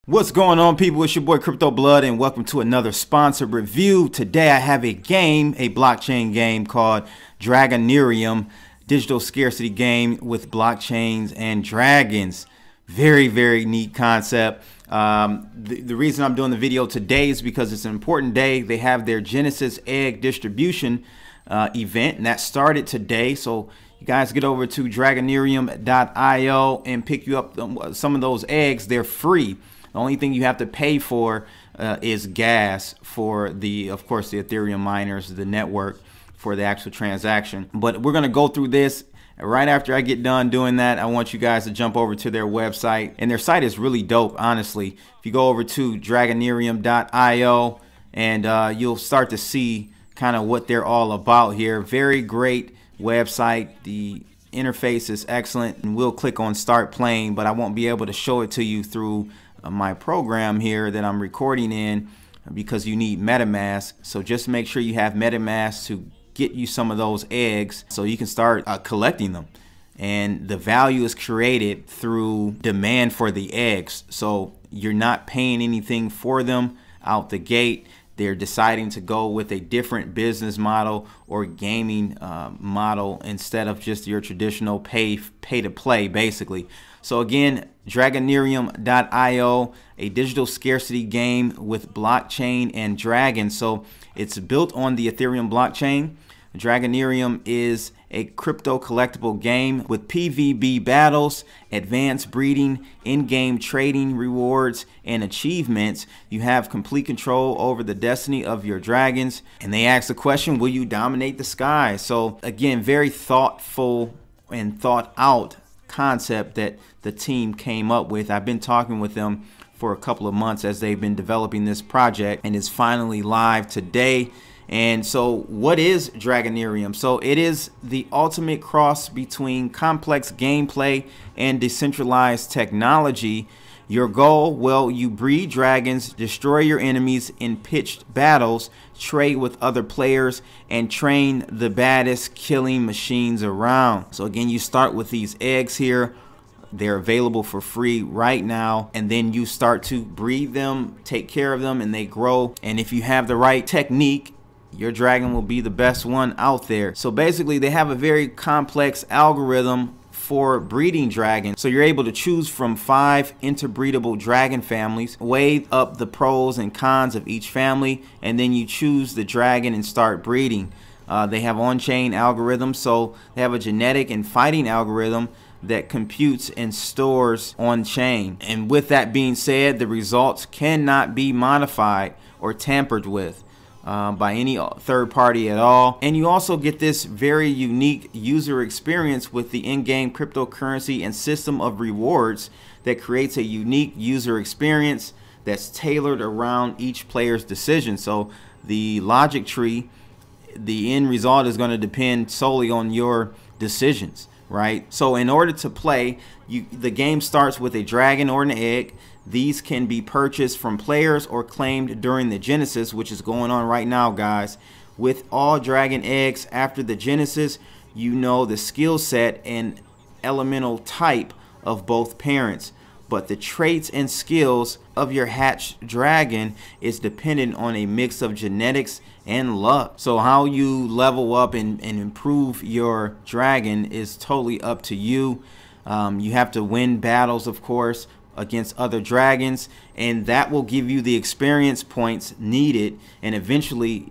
What's going on, people? It's your boy Crypto Blood, and welcome to another sponsored review. Today I have a game, a blockchain game called Dragonereum, digital scarcity game with blockchains and dragons. Very neat concept. The reason I'm doing the video today is because it's an important day. They have their Genesis egg distribution event, and that started today. So you guys get over to Dragonereum.io and pick you up some of those eggs. They're free. The only thing you have to pay for is gas for the, of course, the Ethereum miners, the network for the actual transaction. But we're going to go through this. Right after I get done doing that, I want you guys to jump over to their website. And their site is really dope, honestly. If you go over to Dragonereum.io, and you'll start to see kind of what they're all about here. Very great website. The interface is excellent. And we'll click on start playing, but I won't be able to show it to you through my program here that I'm recording in because you need MetaMask. So just make sure you have MetaMask to get you some of those eggs so you can start collecting them. And the value is created through demand for the eggs. So you're not paying anything for them out the gate. They're deciding to go with a different business model or gaming model instead of just your traditional pay to play, basically. So again, Dragonereum.io, a digital scarcity game with blockchain and dragons. So it's built on the Ethereum blockchain. Dragonereum is a crypto collectible game with PvP battles, advanced breeding, in-game trading rewards, and achievements. You have complete control over the destiny of your dragons. And they ask the question, will you dominate the sky? So again, very thoughtful and thought out concept that the team came up with. I've been talking with them for a couple of months as they've been developing this project, and it's finally live today. And so what is Dragonereum? So it is the ultimate cross between complex gameplay and decentralized technology. Your goal, well, you breed dragons, destroy your enemies in pitched battles, trade with other players, and train the baddest killing machines around. So again, you start with these eggs here. They're available for free right now, and then you start to breed them, take care of them, and they grow. And if you have the right technique, your dragon will be the best one out there. So basically, they have a very complex algorithm for breeding dragons. So you're able to choose from 5 interbreedable dragon families, weigh up the pros and cons of each family, and then you choose the dragon and start breeding. They have on-chain algorithms, so they have a genetic and fighting algorithm that computes and stores on-chain. And with that being said, the results cannot be modified or tampered with by any third party at all. And you also get this very unique user experience with the in-game cryptocurrency and system of rewards that creates a unique user experience that's tailored around each player's decision. So the logic tree, the end result is going to depend solely on your decisions, right? So in order to play, the game starts with a dragon or an egg. These can be purchased from players or claimed during the Genesis, which is going on right now, guys. With all dragon eggs after the Genesis, you know the skill set and elemental type of both parents. But the traits and skills of your hatched dragon is dependent on a mix of genetics and luck. So how you level up and improve your dragon is totally up to you. You have to win battles, of course, against other dragons, and that will give you the experience points needed and eventually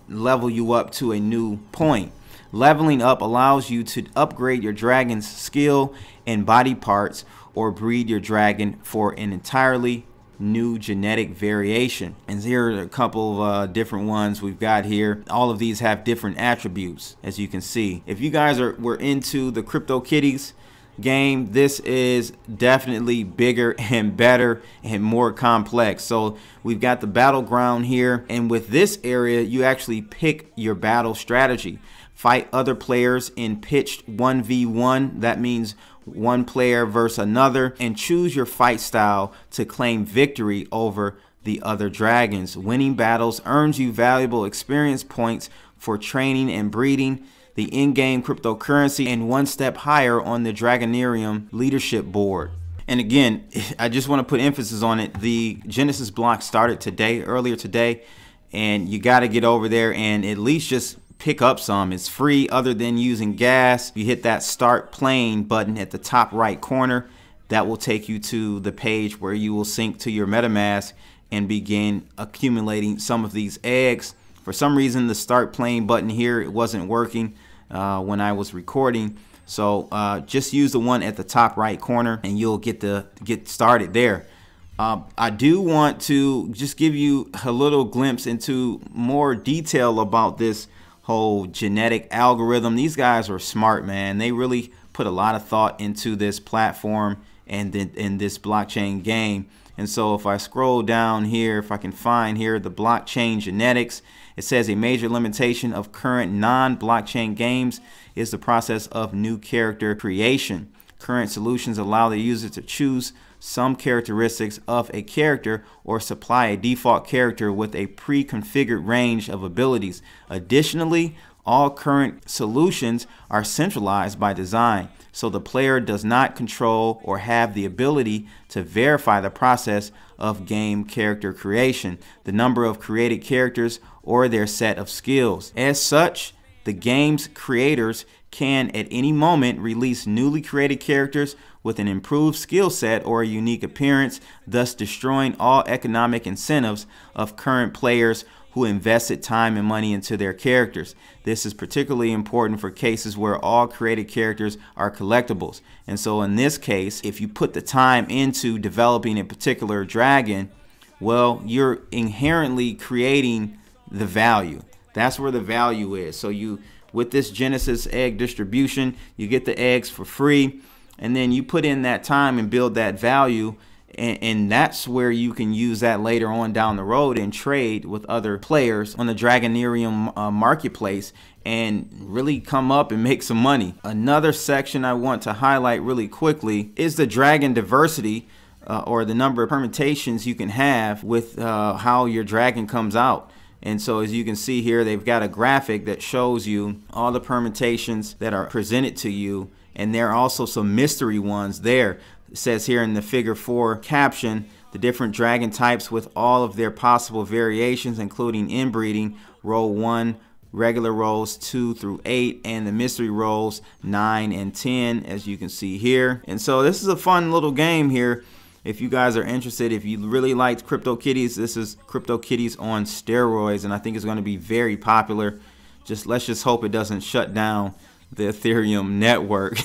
level you up to a new point. Leveling up allows you to upgrade your dragon's skill and body parts or breed your dragon for an entirely new genetic variation. And here are a couple of different ones we've got here. All of these have different attributes, as you can see. If you guys were into the CryptoKitties game, this is definitely bigger and better and more complex. So we've got the battleground here, and with this area you actually pick your battle strategy. Fight other players in pitched 1v1, that means one player versus another, and choose your fight style to claim victory over the other dragons. Winning battles earns you valuable experience points for training and breeding. the in-game cryptocurrency, and one step higher on the Dragonereum leadership board. And again, I just want to put emphasis on it. The Genesis block started today, earlier today, and you got to get over there and at least just pick up some. It's free other than using gas. You hit that start playing button at the top right corner. That will take you to the page where you will sync to your MetaMask and begin accumulating some of these eggs. For some reason, the start playing button here, it wasn't working when I was recording. So just use the one at the top right corner and you'll get started there. I do want to just give you a little glimpse into more detail about this whole genetic algorithm. These guys are smart, man. They really put a lot of thought into this platform and in this blockchain game. And so if I scroll down here, if I can find here the blockchain genetics, it says a major limitation of current non-blockchain games is the process of new character creation. Current solutions allow the user to choose some characteristics of a character or supply a default character with a pre-configured range of abilities. Additionally, all current solutions are centralized by design, so the player does not control or have the ability to verify the process of game character creation, the number of created characters, or their set of skills. As such, the game's creators can at any moment release newly created characters with an improved skill set or a unique appearance, thus destroying all economic incentives of current players who invested time and money into their characters. This is particularly important for cases where all created characters are collectibles. And so in this case, if you put the time into developing a particular dragon, well, you're inherently creating the value. That's where the value is. So with this Genesis egg distribution, you get the eggs for free, and then you put in that time and build that value, and that's where you can use that later on down the road and trade with other players on the Dragonereum marketplace and really come up and make some money. Another section I want to highlight really quickly is the dragon diversity, or the number of permutations you can have with how your dragon comes out. And so as you can see here, they've got a graphic that shows you all the permutations that are presented to you, and there are also some mystery ones there. It says here in the figure 4 caption, the different dragon types with all of their possible variations, including inbreeding, row 1, regular rows 2 through 8, and the mystery rows 9 and 10, as you can see here. And so this is a fun little game here. If you guys are interested, if you really liked CryptoKitties, this is CryptoKitties on steroids, and I think it's going to be very popular. Let's just hope it doesn't shut down the Ethereum network.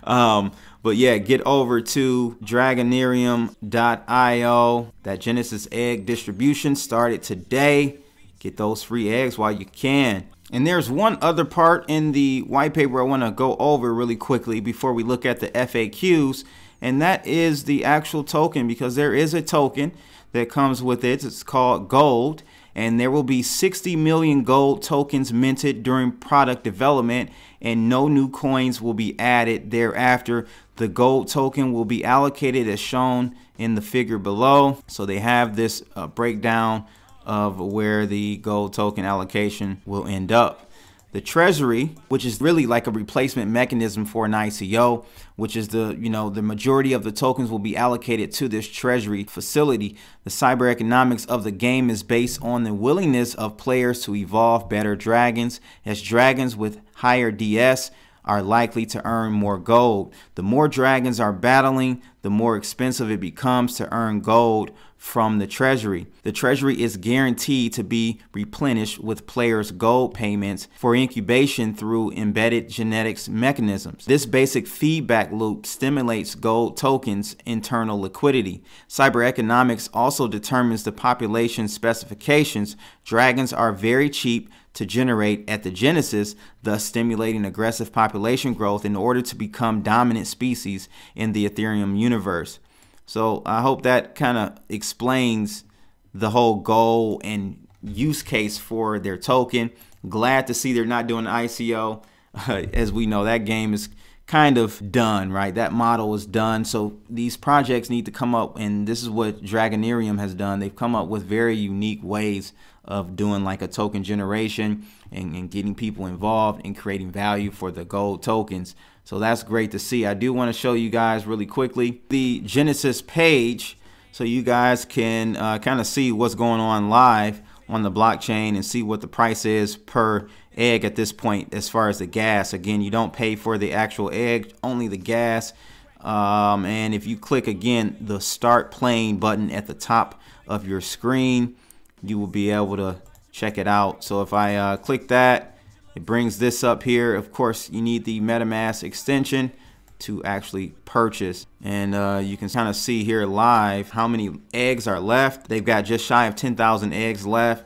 But yeah, get over to Dragonereum.io. That Genesis egg distribution started today. Get those free eggs while you can. And there's one other part in the white paper I want to go over really quickly before we look at the FAQs, and that is the actual token, because there is a token that comes with it. It's called gold, and there will be 60 million gold tokens minted during product development, and no new coins will be added thereafter. The gold token will be allocated as shown in the figure below. So they have this breakdown of where the gold token allocation will end up. The treasury, which is really like a replacement mechanism for an ICO, which is the majority of the tokens will be allocated to this treasury facility. The cyber economics of the game is based on the willingness of players to evolve better dragons, as dragons with higher DS are likely to earn more gold. The more dragons are battling, the more expensive it becomes to earn gold from the treasury. The treasury is guaranteed to be replenished with players' gold payments for incubation through embedded genetics mechanisms. This basic feedback loop stimulates gold tokens' internal liquidity. Cyber economics also determines the population specifications. Dragons are very cheap to generate at the genesis, thus stimulating aggressive population growth in order to become dominant species in the Ethereum universe. So I hope that kind of explains the whole goal and use case for their token. Glad to see they're not doing ICO. As we know, that game is kind of done, right? That model is done. So these projects need to come up, and this is what Dragonereum has done. They've come up with very unique ways of doing like a token generation and getting people involved and creating value for the gold tokens. So that's great to see. I do want to show you guys really quickly the Genesis page so you guys can kind of see what's going on live on the blockchain and see what the price is per egg at this point as far as the gas. Again, you don't pay for the actual egg, only the gas. And if you click again the start playing button at the top of your screen, you will be able to check it out. So if I click that, it brings this up here. Of course, you need the MetaMask extension to actually purchase, and you can kind of see here live how many eggs are left. They've got just shy of 10,000 eggs left,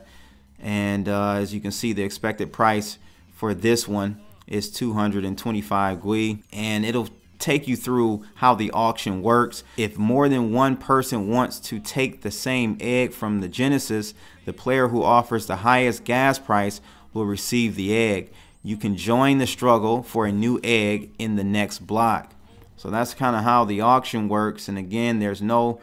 and as you can see, the expected price for this one is 225 GUI, and it'll take you through how the auction works. If more than one person wants to take the same egg from the Genesis, the player who offers the highest gas price will receive the egg. You can join the struggle for a new egg in the next block. So that's kind of how the auction works. And again, there's no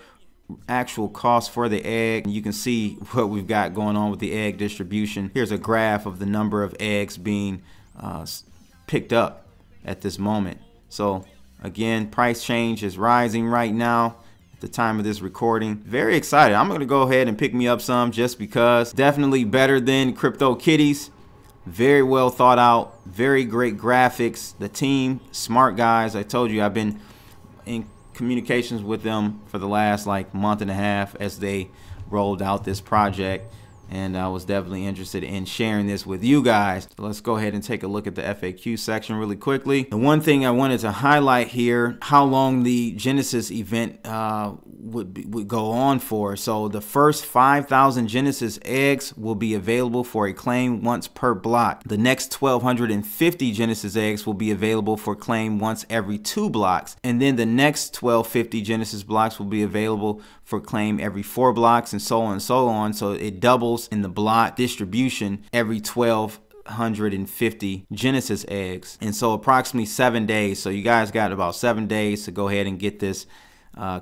actual cost for the egg. You can see what we've got going on with the egg distribution. Here's a graph of the number of eggs being picked up at this moment. So again, price change is rising right now at the time of this recording. Very excited. I'm going to go ahead and pick me up some just because. Definitely better than CryptoKitties. Very well thought out, very great graphics. The team, smart guys. I told you I've been in communications with them for the last like month and a half as they rolled out this project, and I was definitely interested in sharing this with you guys. So let's go ahead and take a look at the FAQ section really quickly. The one thing I wanted to highlight here, how long the Genesis event would go on for. So the first 5,000 Genesis eggs will be available for a claim once per block. The next 1,250 Genesis eggs will be available for claim once every 2 blocks. And then the next 1,250 Genesis blocks will be available for claim every 4 blocks, and so on and so on. So it doubles in the block distribution every 1,250 Genesis eggs. And so approximately 7 days. So you guys got about 7 days to go ahead and get this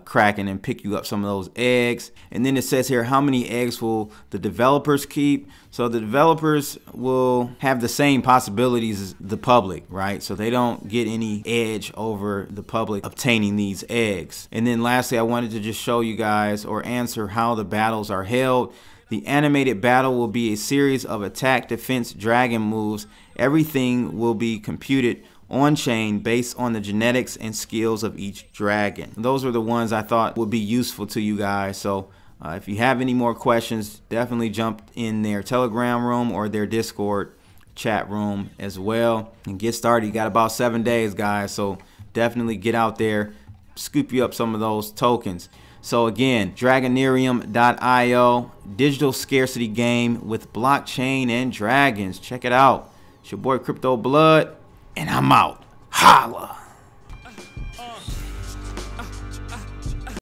cracking and pick you up some of those eggs. And then it says here, how many eggs will the developers keep? So the developers will have the same possibilities as the public, right? So they don't get any edge over the public obtaining these eggs. And then lastly, I wanted to just show you guys or answer how the battles are held. The animated battle will be a series of attack, defense, dragon moves. Everything will be computed on-chain based on the genetics and skills of each dragon. Those are the ones I thought would be useful to you guys. So if you have any more questions, definitely jump in their Telegram room or their Discord chat room as well and get started. You got about 7 days, guys, so definitely get out there, scoop you up some of those tokens. So again, Dragonereum.io, digital scarcity game with blockchain and dragons. Check it out. It's your boy Crypto Blood, and I'm out. Holla.